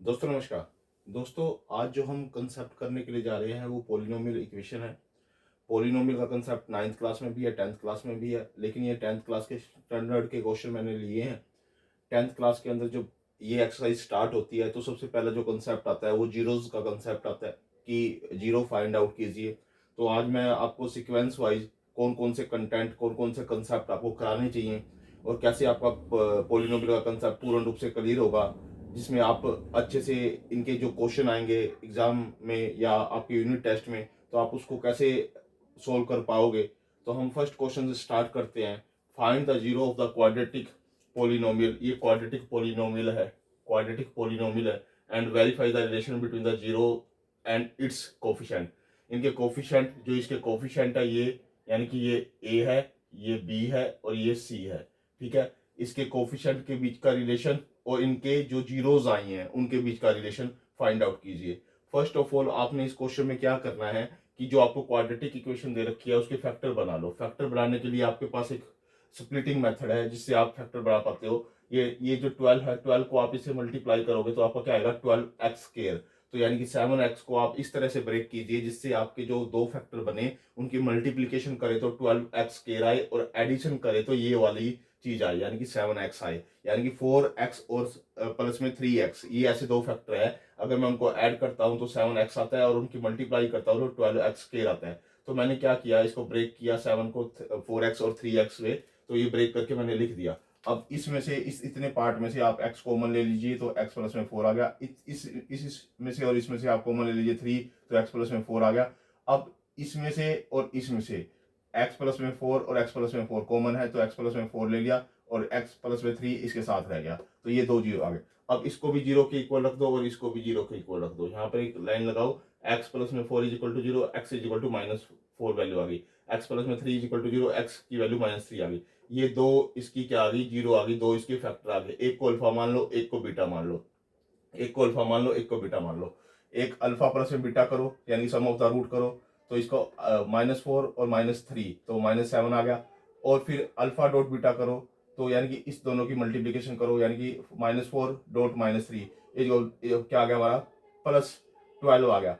दोस्तों नमस्कार। दोस्तों आज जो हम कंसेप्ट करने के लिए जा रहे हैं वो पॉलिनोमियल इक्वेशन है। पॉलिनोमियल का कंसेप्ट 9th क्लास में भी है, 10th क्लास में भी है, लेकिन ये 10th क्लास के स्टैंडर्ड के क्वेश्चन मैंने लिए हैं। 10th क्लास के अंदर जब ये एक्सरसाइज स्टार्ट होती है तो सबसे पहला जो कंसेप्ट आता है वो जीरोज का कंसेप्ट आता है कि जीरो फाइंड आउट कीजिए। तो आज मैं आपको सीक्वेंस वाइज कौन कौन से कंटेंट, कौन कौन से कंसेप्ट आपको कराने चाहिए और कैसे आपका पॉलिनोमियल का कंसेप्ट पूर्ण रूप से क्लियर होगा, जिसमें आप अच्छे से इनके जो क्वेश्चन आएंगे एग्जाम में या आपके यूनिट टेस्ट में तो आप उसको कैसे सोल्व कर पाओगे। तो हम फर्स्ट क्वेश्चन से स्टार्ट करते हैं। Find the zero of the quadratic polynomial. ये क्वाड्रेटिक पोलिनोमियल है, क्वाड्रेटिक पोलिनोमियल है। And verify the relation between the zero and it's coefficient. इनके कोफिशिएंट, जो इसके कोफिशिएंट है ये, यानी कि ये ए है, ये बी है और ये सी है। ठीक है, इसके कोफिशिएंट के बीच का रिलेशन और इनके जो जीरोज आई हैं उनके बीच का रिलेशन फाइंड आउट कीजिए। फर्स्ट ऑफ ऑल आपने इस क्वेश्चन में क्या करना है कि जो आपको क्वाड्रेटिक इक्वेशन दे रखी है उसके फैक्टर बना लो। फैक्टर बनाने के लिए आपके पास एक स्प्लिटिंग मेथड है जिससे आप फैक्टर बना पाते हो। ये जो 12 है, 12 को आप इसे मल्टीप्लाई करोगे तो आपका क्या आएगा, 12x²। तो यानी कि 7x को आप इस तरह से ब्रेक कीजिए जिससे आपके जो दो फैक्टर बने उनकी मल्टीप्लीकेशन करे तो 12x² आए और एडिशन करे तो ये वाली चीज आई, यानी कि 7x आए। यानी कि 4x और प्लस में 3x, ये ऐसे दो फैक्टर है। अगर मैं उनको ऐड करता हूं तो 7x आता है और उनकी मल्टीप्लाई करता हूं तो 12x² आता है। तो मैंने क्या किया, इसको ब्रेक किया 7 को 4x और 3x में, तो ये ब्रेक करके मैंने लिख दिया। अब इसमें से इस इतने पार्ट में से आप x कॉमन ले लीजिए तो x प्लस में 4 आ गया। इसमें से और इसमें से आप कॉमन ले लीजिए 3 तो x प्लस में 4 आ गया। अब इसमें से और इसमें से x प्लस में 4 और x प्लस में 4 कॉमन है तो x प्लस में 4 ले लिया और x प्लस में 3 इसके साथ रह गया, तो ये दो जीरो आ गए। अब इसको भी जीरो के इक्वल रख दो और इसको भी जीरो के इक्वल रख दो। यहाँ पर एक लाइन लगाओ, x प्लस में 4 is equal to zero, x is equal to -4 value आ गई। x प्लस में 3 is equal to zero, x की वैल्यू -3 आ गई। ये दो इसकी क्या आ गई, जीरो आ गई। दो इसके फैक्टर आ गए, एक को अल्फा मान लो, एक को बीटा मान लो। एक को अल्फा मान लो, एक को बीटा मान लो। एक अल्फा प्लस में बीटा करो यानी सम ऑफ द रूट करो, तो इसको -4 और -3 तो -7 आ गया। और फिर अल्फा डॉट बीटा करो तो यानी कि इस दोनों की मल्टीप्लीकेशन करो यानी कि -4 डॉट -3, ये क्या आ गया हमारा, +12 आ गया।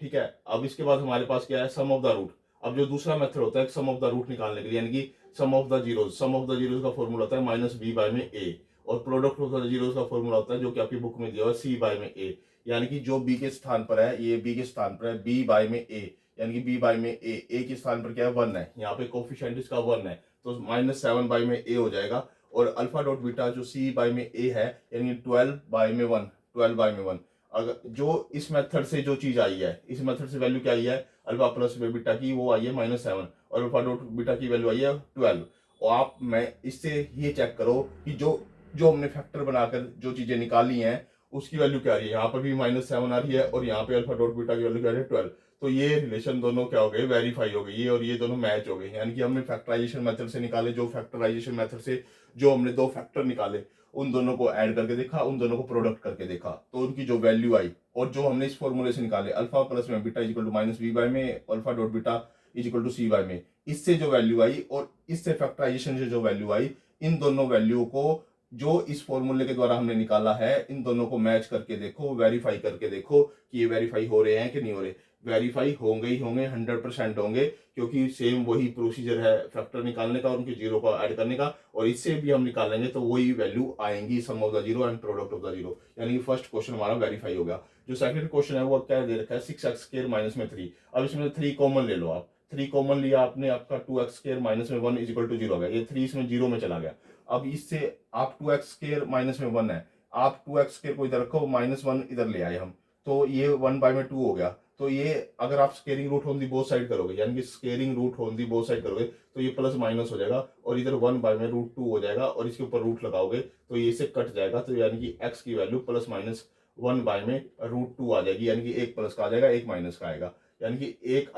ठीक है, अब इसके बाद हमारे पास क्या है, सम ऑफ द रूट। अब जो दूसरा मेथड होता है सम ऑफ द रूट निकालने के लिए, यानी कि sum of the zeros, sum of the zeros का फॉर्मूला होता है -b/a और प्रोडक्ट ऑफ द जीरोज का फॉर्मूला होता है जो कि आपकी बुक में दिया हुआ है c/a। यानी कि जो b के स्थान पर है, ये b के स्थान पर है, b/a, यानी कि b/a के स्थान पर क्या है, 1 है। यहाँ पे कोफिशिएंट इसका 1 है तो -7/a हो जाएगा। और अल्फा डॉट बीटा जो c/a है यानी 12/1, 12/1। अगर जो इस मेथड से जो चीज आई है, इस मेथड से वैल्यू क्या आई है, अल्फा प्लस बीटा की वो आई है -7 और अल्फा डॉट बीटा की वैल्यू आई है 12। और आप मैं इससे ये चेक करो कि जो जो हमने फैक्टर बनाकर जो चीजें निकाली हैं उसकी वैल्यू क्या आ रही है। यहाँ पर भी -7 आ रही है और यहाँ पे अल्फा डॉट बीटा की वैल्यू क्या आ रही है, 12। तो ये रिलेशन दोनों क्या हो गए, वेरीफाई हो गए, ये और ये दोनों मैच हो गए। यानी कि हमने फैक्टराइजेशन मेथड से निकाले, जो फैक्टराइजेशन मेथड से जो हमने दो फैक्टर निकाले उन दोनों को ऐड करके देखा, उन दोनों को प्रोडक्ट करके देखा तो उनकी जो वैल्यू आई और जो हमने इस फॉर्मूले से निकाले अल्फा प्लस में बीटा इक्वल टू -b/में, alpha dot beta equal to c/में, इससे जो वैल्यू आई और इससे फैक्टराइजेशन से जो वैल्यू आई, इन दोनों वैल्यू को जो इस फॉर्मूले के द्वारा हमने निकाला है इन दोनों को मैच करके देखो, वेरीफाई करके देखो कि ये वेरीफाई हो रहे हैं कि नहीं हो रहे। वेरीफाई होंगे ही होंगे, 100% होंगे, क्योंकि सेम वही प्रोसीजर है फैक्टर निकालने का और उनके जीरो को ऐड करने का, और इससे भी हम निकालेंगे तो वही वैल्यू आएंगी, sum of the zero and product of the zero. यानी कि फर्स्ट क्वेश्चन हमारा वेरीफाई हो गया। जो सेकंड क्वेश्चन है वो क्या दे रखा है, 6x² माइनस में 3। अब इसमें 3 कॉमन ले लो आप, 3 कॉमन लिया आपने, आपका 2x² माइनस में 1 इज इक्वल टू 0 हो गया। ये 3 इसमें जीरो में चला गया। अब इससे आप 2x² माइनस में 1 है, आप 2x² को इधर रखो, -1 इधर ले आए हम, तो ये 1/2 हो गया। तो ये अगर आप squaring root on the both side करोगे, यानी कि squaring root on the both side करोगे तो ये प्लस माइनस हो जाएगा और इधर 1/√2 हो जाएगा और इसके ऊपर रूट लगाओगे तो ये से कट जाएगा। तो यानी कि x की वैल्यू +-1/√2 आ जाएगी, यानी कि एक प्लस का आ जाएगा, एक माइनस का आएगा। यानी कि एक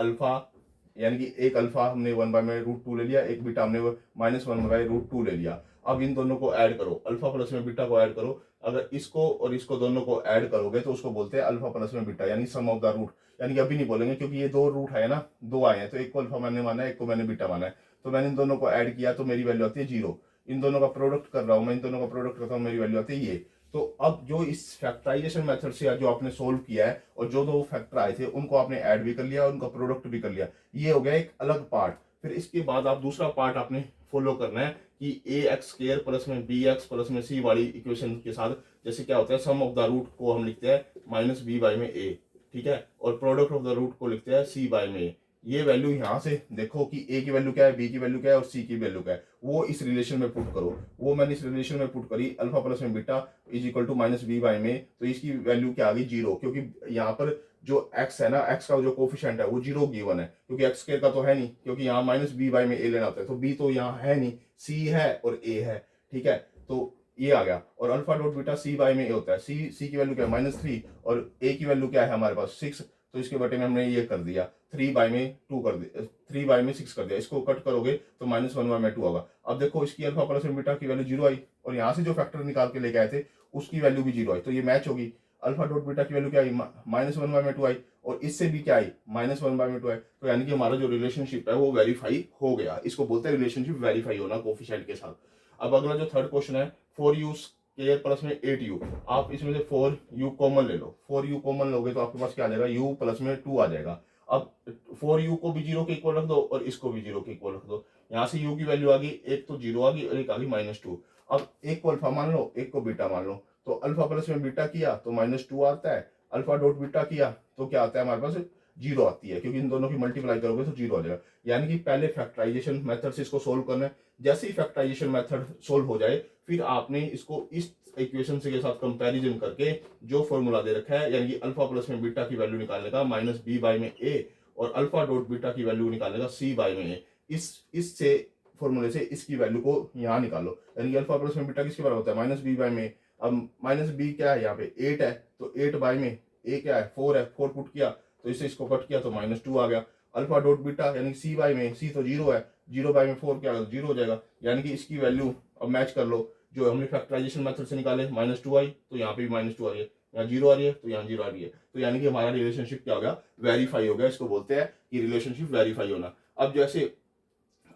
अल्फा हमने 1/√2 ले लिया, एक बीटा हमने -1/√2 ले लिया। अब इन दोनों को ऐड करो, अल्फा प्लस में बीटा को ऐड करो। अगर इसको और इसको दोनों को ऐड करोगे तो उसको बोलते हैं अल्फा प्लस में बीटा, यानी सम ऑफ द रूट। यानी कि अभी नहीं बोलेंगे क्योंकि ये दो रूट है ना, दो आए हैं, तो एक को अल्फा मैंने माना है, एक को मैंने बीटा माना है। तो मैंने इन दोनों को ऐड किया तो मेरी वैल्यू आती है 0। इन दोनों का प्रोडक्ट कर रहा हूं मैं, इन दोनों का प्रोडक्ट करता हूँ, मेरी वैल्यू आती है ये। तो अब जो इस फैक्टराइजेशन मेथड से जो आपने सोल्व किया है और जो दो फैक्टर आए थे उनको आपने ऐड भी कर लिया और उनका प्रोडक्ट भी कर लिया, ये हो गया एक अलग पार्ट। फिर इसके बाद आप दूसरा पार्ट आपने फॉलो करना है कि ए एक्स स्क्वायर प्लस में बी एक्स प्लस में सी वाली इक्वेशन के साथ जैसे क्या होता है, सम ऑफ द रूट को हम लिखते हैं माइनस बी बाई में ए, ठीक है, और प्रोडक्ट ऑफ द रूट को लिखते हैं सी बाई में ए। ये वैल्यू यहाँ से देखो कि ए की वैल्यू क्या है, बी की वैल्यू क्या है और सी की वैल्यू क्या है, वो इस रिलेशन में पुट करो। वो मैंने इस रिलेशन में पुट करी, अल्फा प्लस में beta is equal to minus b by में, तो इसकी वैल्यू क्या आ गई, जीरो, क्योंकि यहाँ पर जो x है ना, x का जो कोफिशिएंट है वो जीरो गिवन है, क्योंकि x स्क्वायर का तो है नहीं, क्योंकि यहाँ माइनस बी बाई में a लेना होता है, तो b तो यहाँ है नहीं, c है और a है, ठीक है, तो ये आ गया। और alpha dot beta c by में a होता है, c की वैल्यू क्या है -3 और a की वैल्यू क्या है हमारे पास 6, तो इसके बटे में हमने ये कर दिया 3 बाई में 2 कर दिया, 3 बाई में 6 कर दिया, इसको कट करोगे तो -1 बाई में 2 होगा। अब देखो इसकी अल्फा प्लस में बीटा की वैल्यू जीरो आई और यहाँ से जो फैक्टर निकाल के लेके आए थे उसकी वैल्यू भी जीरो आई, तो ये मैच होगी। अल्फा डॉट बीटा की वैल्यू क्या आई, -1 बाई में 2 आई और इससे भी क्या आई, -1 बाई में 2 आई, तो यानी कि हमारा जो रिलेशनशिप है वो वेरीफाई हो गया। इसको बोलते हैं रिलेशनशिप वेरीफाई होना कोफिशिएंट के साथ। अब अगला जो थर्ड क्वेश्चन है, 4u स्क्वायर प्लस में 8u, आप इसमें से 4u कॉमन ले लो, 4u कॉमन लोगे तो आपके पास क्या आ जाएगा, u प्लस में 2 आ जाएगा। अब 4u को भी जीरो के इक्वल रख दो और इसको भी जीरो के इक्वल रख दो, यहाँ से u की वैल्यू आ गई, एक तो जीरो आ गई और एक आ गई -2। अब एक को अल्फा मान लो, एक को बीटा मान लो, तो अल्फा प्लस में बीटा किया तो -2 आता है, अल्फा डॉट बीटा किया तो क्या आता है हमारे पास, जीरो आती है, क्योंकि इन दोनों की मल्टीप्लाई करोगे तो जीरो आ जाएगा। यानी कि पहले फैक्टराइजेशन मेथड से इसको सोल्व करना है, जैसे ही फैक्टराइजेशन मेथड सोल्व हो जाए फिर आपने इसको इस इक्वेशन से के साथ कंपैरिजन करके जो फॉर्मूला दे रखा है, यानी कि अल्फा प्लस में बीटा की वैल्यू निकालने का माइनस बी बाई में ए और अल्फा डॉट बीटा की वैल्यू निकालने का सी बाई में ए, इससे फॉर्मूले से इसकी वैल्यू को यहाँ निकालो, यानी कि अल्फा प्लस में बीटा किसके बराबर होता है, माइनस बी बाई में। अब माइनस बी क्या है यहाँ पे 8 है, तो 8 बाई में ए क्या है 4 है, 4 पुट किया तो इससे इसको कट किया तो -2 आ गया। अल्फा डॉट बीटा यानी सी बाई में, सी तो जीरो है, जीरो बाई में 4 क्या जीरो हो जाएगा, यानी कि इसकी वैल्यू अब मैच कर लो, जो हमने फैक्टराइजेशन मेथड से निकाले -2 आई तो यहाँ पे भी -2 आ रही है, यहाँ जीरो आ रही है तो यहाँ जीरो आ रही है, तो यानी कि हमारा रिलेशनशिप क्या हो गया, वेरीफाई हो गया। इसको बोलते हैं कि रिलेशनशिप वेरीफाई होना। अब जैसे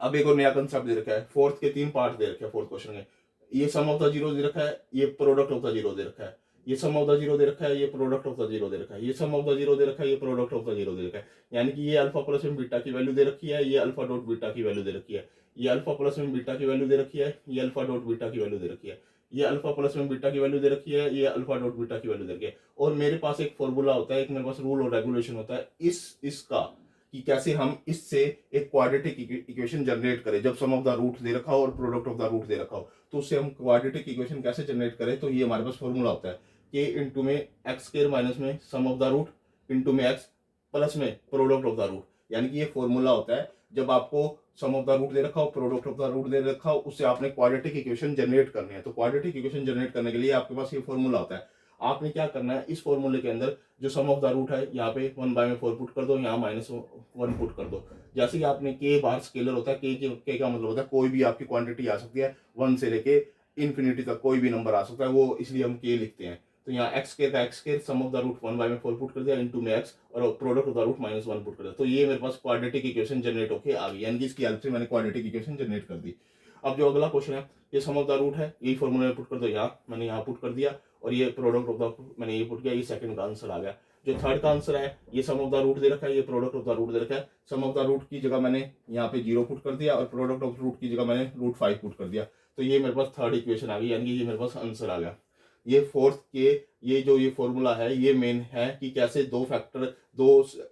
अब एक और नया कंसेप्ट दे रखा है, फोर्थ के 3 पार्ट दे रखे हैं फोर्थ क्वेश्चन में, ये सम ऑफ द जीरो दे रखा है, ये प्रोडक्ट ऑफ द जीरो दे रखा है, ये सम ऑफ द जीरो दे रखा है, ये प्रोडक्ट ऑफ द जीरो दे रखा है, ये सम ऑफ द जीरो दे रखा है, ये प्रोडक्ट ऑफ द जीरो दे रखा है, यानी कि ये अल्फा प्लस में बीटा की वैल्यू दे रखी है, ये अल्फा डॉट बीटा की वैल्यू दे रखी है, ये अल्फा प्लस में बीटा की वैल्यू दे रखी है, ये अल्फा डॉट बीटा की वैल्यू दे रखी है, ये अल्फा प्लस में बीटा की वैल्यू दे रखी है, ये अल्फा डॉट बीटा की वैल्यू दे रखी है। और मेरे पास एक फॉर्मूला होता है, एक मेरे पास रूल और रेगुलेशन होता है इसका, कि कैसे हम इससे एक क्वाड्रेटिक इक्वेशन जनरेट करें, जब सम ऑफ द रूट दे रखा हो और प्रोडक्ट ऑफ द रूट दे रखा हो तो उससे हम क्वाड्रेटिक इक्वेशन कैसे जनरेट करें। तो ये हमारे पास फॉर्मूला होता है के इंटू में एक्स स्क्वायर माइनस में सम ऑफ द रूट इंटू में एक्स प्लस में प्रोडक्ट ऑफ द रूट, यानी कि ये फॉर्मूला होता है जब आपको सम ऑफ द रूट दे रखा हो, प्रोडक्ट ऑफ द रूट दे रखा हो, उससे आपने क्वाड्रेटिक इक्वेशन जनरेट करनी है। तो क्वाड्रेटिक इक्वेशन जनरेट करने के लिए आपके पास ये फॉर्मूला होता है। आपने क्या करना है, इस फॉर्मूले के अंदर जो सम ऑफ द रूट है यहाँ पे 1 बाय में 4 पुट कर दो, यहाँ -1 पुट कर दो। जैसे कि आपने के बार स्केलर होता है, के का मतलब होता है कोई भी आपकी क्वांटिटी आ सकती है, 1 से लेके इन्फिनिटी तक कोई भी नंबर आ सकता है, वो इसलिए हम के लिखते हैं। तो यहाँ एक्स के का एक्स के sum of the root 1 by में 4 पुट कर दिया इंटू में एक्स और product of the root -1 put कर दिया, तो ये मेरे पास क्वाड्रेटिक इक्वेशन जनरेट होकर आ गई, यानी कि इसकी हेल्प से मैंने क्वाड्रेटिक इक्वेशन जनरेट कर दी। अब जो अगला क्वेश्चन है, ये सम ऑफ द रूट है, यही फॉर्मूला में पुट कर दो, यहाँ मैंने यहाँ पुट कर दिया और ये प्रोडक्ट ऑफ द मैंने ये पुट किया, ये सेकंड का आंसर आ गया। जो थर्ड का आंसर है, ये सम ऑफ द रूट दे रखा है, ये प्रोडक्ट ऑफ द रूट दे रखा है, सम ऑफ द रूट की जगह मैंने यहाँ पे 0 पुट कर दिया और प्रोडक्ट ऑफ रूट की जगह मैंने √5 पुट कर दिया, तो ये मेरे पास थर्ड इक्वेशन आ गई, यानी कि ये मेरे पास आंसर आ गया। ये फोर्थ के ये जो ये फॉर्मूला है ये मेन है कि कैसे दो फैक्टर,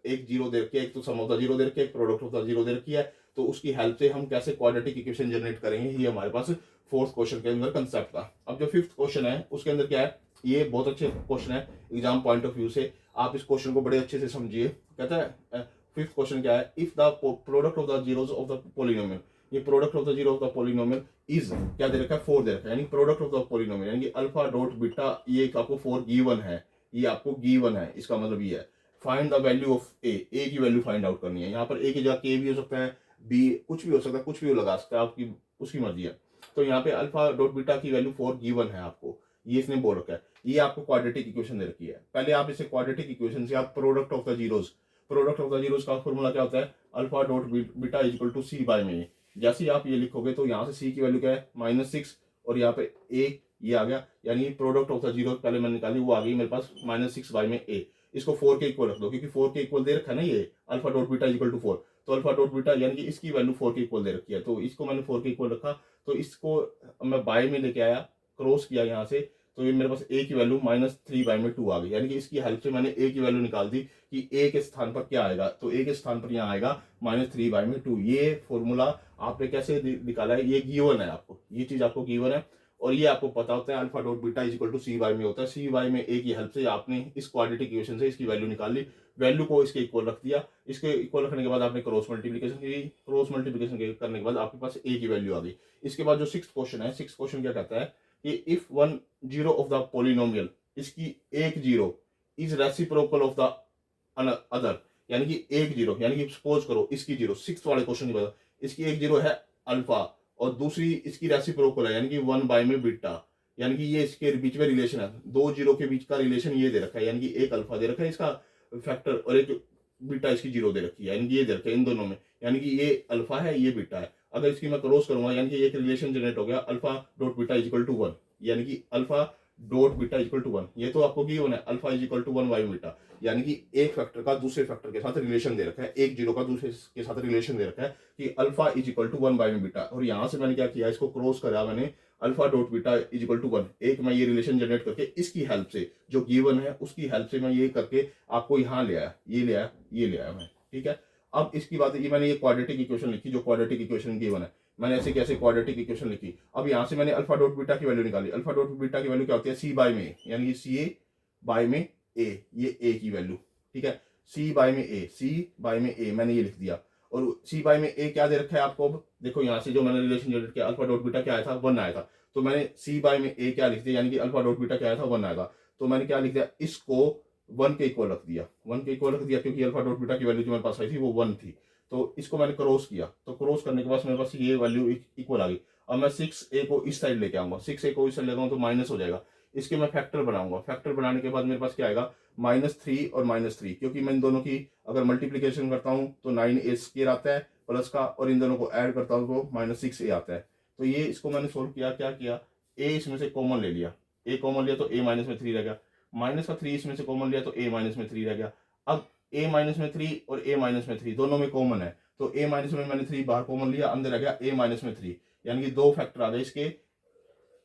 एक जीरो दे रखी है, एक तो सम ऑफ द जीरो दे रखी है, एक प्रोडक्ट ऑफ द जीरो दे रखी है, तो उसकी हेल्प से हम कैसे क्वाड्रेटिक इक्वेशन जनरेट करेंगे, ये हमारे पास फोर्थ क्वेश्चन के अंदर कंसेप्ट था। अब जो फिफ्थ क्वेश्चन है उसके अंदर क्या है, ये बहुत अच्छे क्वेश्चन है एग्जाम पॉइंट ऑफ व्यू से, आप इस क्वेश्चन को बड़े अच्छे से समझिए। कहता है फिफ्थ क्वेश्चन क्या है, if the product of the zeros of the polynomial, ये product of the zero of the polynomial is क्या दे रखा है, 4 दे रखा है, यानी प्रोडक्ट ऑफ द पॉलिनोमियल, यानी कि अल्फा डॉट बीटा, ये आपको 4 गिवन है, ये आपको गिवन है, इसका मतलब ये है फाइंड द वैल्यू ऑफ ए की वैल्यू फाइंड आउट करनी है। यहाँ पर ए की जगह के भी हो सकता है, बी कुछ भी हो सकता है, कुछ भी लगा सकता है, आपकी उसकी मर्जी है। तो यहाँ पे अल्फा डॉट बीटा की वैल्यू 4 गिवन है आपको, ये इसने बोल रखा है, ये आपको क्वाड्रेटिक इक्वेशन दे रखी है। पहले आप इसे क्वाड्रेटिक इक्वेशन से आप product of the zeros, product of the zeros का फॉर्मूला क्या होता है, alpha dot beta is equal to c by में। जैसे ही आप ये लिखोगे तो यहाँ से सी की वैल्यू क्या है -6 और यहाँ पे ए ये आ गया, यानी प्रोडक्ट ऑफ द जीरो पहले मैंने निकाली, वो आ गई मेरे पास -6y में a। इसको 4 के इक्वल रख दो, क्योंकि 4 के इक्वल दे रखा है ना ये alpha dot beta equal to 4, तो अल्फा डॉट बीटा यानी कि इसकी वैल्यू 4 के इक्वल दे रखी है, तो इसको मैंने 4 के इक्वल रखा। तो इसको मैं बाय में लेके आया, क्रॉस किया यहाँ से, तो ये मेरे पास a की वैल्यू -3/2 आ गई, यानी कि इसकी हेल्प से मैंने a की वैल्यू निकाल दी कि a के स्थान पर क्या आएगा, तो a के स्थान पर यहाँ आएगा -3/2। ये फॉर्मूला आपने कैसे निकाला है, ये गिवन है आपको, ये चीज आपको गिवन है, और ये आपको पता होता है alpha dot beta is equal to c y में होता है। सी वाई में a की हेल्प से आपने इस क्वाड्रेटिक इक्वेशन से इसकी वैल्यू निकाल ली, वैल्यू को इसके इक्वल रख दिया, इसके इक्वल रखने के बाद आपने क्रॉस मल्टीप्लिकेशन की, क्रॉस मल्टीप्लिकेशन करने के बाद आपके पास a की वैल्यू आ गई। इसके बाद जो 6th क्वेश्चन है, 6th क्वेश्चन क्या कहता है कि if one zero of the polynomial, इसकी एक zero is reciprocal of the other, यानी कि एक जीरो, यानी कि सपोज करो इसकी जीरो, 6th वाले क्वेश्चन की बात, इसकी एक जीरो है अल्फा और दूसरी इसकी रेसिप्रोकल है, यानी कि 1 में बीटा, यानी कि ये इसके बीच में रिलेशन है, दो जीरो के बीच का रिलेशन ये दे रखा है, यानी कि एक अल्फा दे रखा है इसका फैक्टर और एक बीटा इसकी जीरो दे रखी है, यानी कि ये दे रखा है इन दोनों में, यानी कि ये अल्फा है ये बीटा है। अगर इसकी मैं क्रॉस करूंगा, यानी कि एक रिलेशन जनरेट हो गया alpha dot beta is equal to 1, यानी कि alpha dot beta is equal to 1, ये तो आपको गिवन है alpha is equal to 1 beta, यानी कि एक फैक्टर का दूसरे फैक्टर के साथ रिलेशन दे रखा है, एक जीरो का दूसरे के साथ रिलेशन दे रखा है कि alpha is equal to 1 beta, और यहां से मैंने क्या किया, इसको क्रॉस करा मैंने alpha dot beta is equal to 1, एक मैं ये रिलेशन जनरेट करके इसकी हेल्प से जो गिवन है उसकी हेल्प से मैं ये करके आपको यहाँ ले आया, ये ले आया, ये ले आया मैं, ठीक है। अब इसकी बात ये मैंने ये क्वाड्रेटिक इक्वेशन लिखी, जो क्वाड्रेटिक इक्वेशन गिवन है, मैंने ऐसे कैसे क्वाड्रेटिक इक्वेशन लिखी। अब यहाँ से मैंने अल्फा डॉट बीटा की वैल्यू निकाली, अल्फा डॉट बीटा की वैल्यू क्या होती है, सी बाय में, यानी कि सी बाय में ए, ये ए की वैल्यू, ठीक है, सी बाय में ए, सी बाय में ए मैंने ये लिख दिया, और सी बाय में ए क्या दे रखा है आपको, अब देखो यहाँ से जो मैंने रिलेशन जनरेट किया, अल्फा डॉट बीटा क्या आया था 1 आया था, तो मैंने सी बाय में ए क्या लिख दिया, यानी कि अल्फा डॉट बीटा क्या आया था 1 आया था, तो मैंने क्या लिख दिया, इसको 1 के इक्वल रख दिया, 1 के इक्वल रख दिया, क्योंकि अल्फा डॉट बीटा की वैल्यू जो मेरे पास आई थी वो 1 थी, तो इसको मैंने क्रॉस किया, तो क्रॉस करने के बाद मेरे पास ये वैल्यू इक्वल आ गई। अब मैं 6a को इस साइड लेके आऊंगा, 6a को इस साइड लेके आऊंगा तो माइनस हो जाएगा, इसके मैं फैक्टर बनाऊंगा, फैक्टर बनाने के बाद मेरे पास क्या आएगा -3 और -3, क्योंकि मैं इन दोनों की अगर मल्टीप्लीकेशन करता हूं तो 9a स्क्वायर आता है प्लस का, और इन दोनों को ऐड करता हूं तो -6a आता है। तो ये इसको मैंने सोल्व किया, क्या किया, a इसमें से कॉमन ले लिया, a कॉमन लिया तो a माइनस में 3 रह गया, माइनस का 3 इसमें से कॉमन लिया तो a माइनस में 3 रह गया। अब a माइनस में 3 और a माइनस में 3 दोनों में कॉमन है, तो a माइनस में मैंने 3 बाहर कॉमन लिया, अंदर रह गया a माइनस में 3, यानी कि दो फैक्टर आ गए इसके,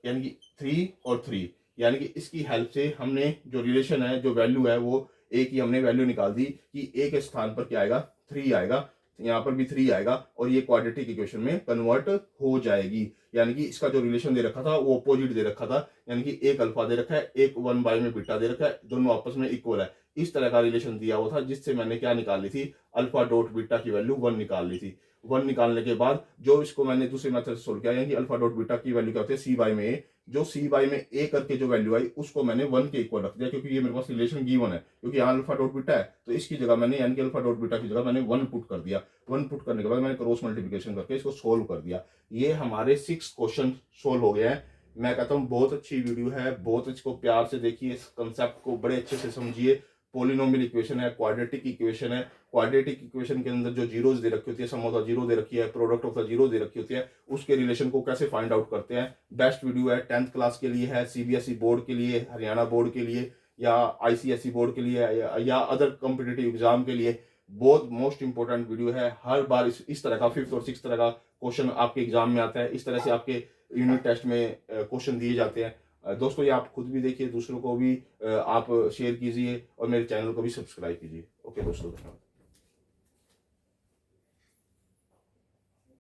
यानी कि 3 और 3, यानी कि इसकी हेल्प से हमने जो रिलेशन है, जो वैल्यू है, वो a की हमने वैल्यू निकाल दी कि a के स्थान पर क्या आएगा 3 आएगा, यहाँ पर भी 3 आएगा, और ये क्वाड्रेटिक इक्वेशन में कन्वर्ट हो जाएगी, यानी कि इसका जो रिलेशन दे रखा था वो अपोजिट दे रखा था, यानी कि एक अल्फा दे रखा है, एक 1 में बीटा दे रखा है, दोनों आपस में इक्वल है, इस तरह का रिलेशन दिया हुआ था, जिससे मैंने क्या निकाल ली थी, अल्फा डॉट बीटा की वैल्यू 1 निकाल ली थी। 1 निकालने के बाद जो इसको मैंने दूसरे मेथड से सोल्व किया, यानी कि अल्फा डॉट बीटा की वैल्यू क्या होती है, सी बाय में ए, जो सी बाय में ए करके जो वैल्यू आई उसको मैंने 1 के इक्वल रख दिया, क्योंकि ये मेरे पास रिलेशन गिवन है, क्योंकि यहाँ अल्फा डॉट बीटा है, तो इसकी जगह मैंने, यानी कि अल्फा डॉट बीटा की जगह मैंने 1 पुट कर दिया, 1 पुट करने के बाद मैंने क्रॉस मल्टीप्लिकेशन करके इसको सोल्व कर दिया। ये हमारे 6 क्वेश्चन सोल्व हो गए हैं। मैं कहता हूँ बहुत अच्छी वीडियो है, बहुत इसको प्यार से देखिए, इस कंसेप्ट को बड़े अच्छे से समझिए। पोलिनोमियल इक्वेशन है, क्वाड्रेटिक इक्वेशन है, क्वाड्रेटिक इक्वेशन के अंदर जो जीरोज दे रखी होती है, सम ऑफ द जीरो दे रखी है, प्रोडक्ट ऑफ द जीरो दे रखी होती है, उसके रिलेशन को कैसे फाइंड आउट करते हैं। बेस्ट वीडियो है, 10th क्लास के लिए है, सीबीएसई बोर्ड के लिए, हरियाणा बोर्ड के लिए, या आईसीएसई बोर्ड के लिए, या अदर कॉम्पिटेटिव एग्जाम के लिए बहुत मोस्ट इंपॉर्टेंट वीडियो है। हर बार इस तरह का 5th और 6th तरह का क्वेश्चन आपके एग्जाम में आता है, इस तरह से आपके यूनिट टेस्ट में क्वेश्चन दिए जाते हैं। दोस्तों ये आप खुद भी देखिए, दूसरों को भी आप शेयर कीजिए, और मेरे चैनल को भी सब्सक्राइब कीजिए। ओके दोस्तों, धन्यवाद।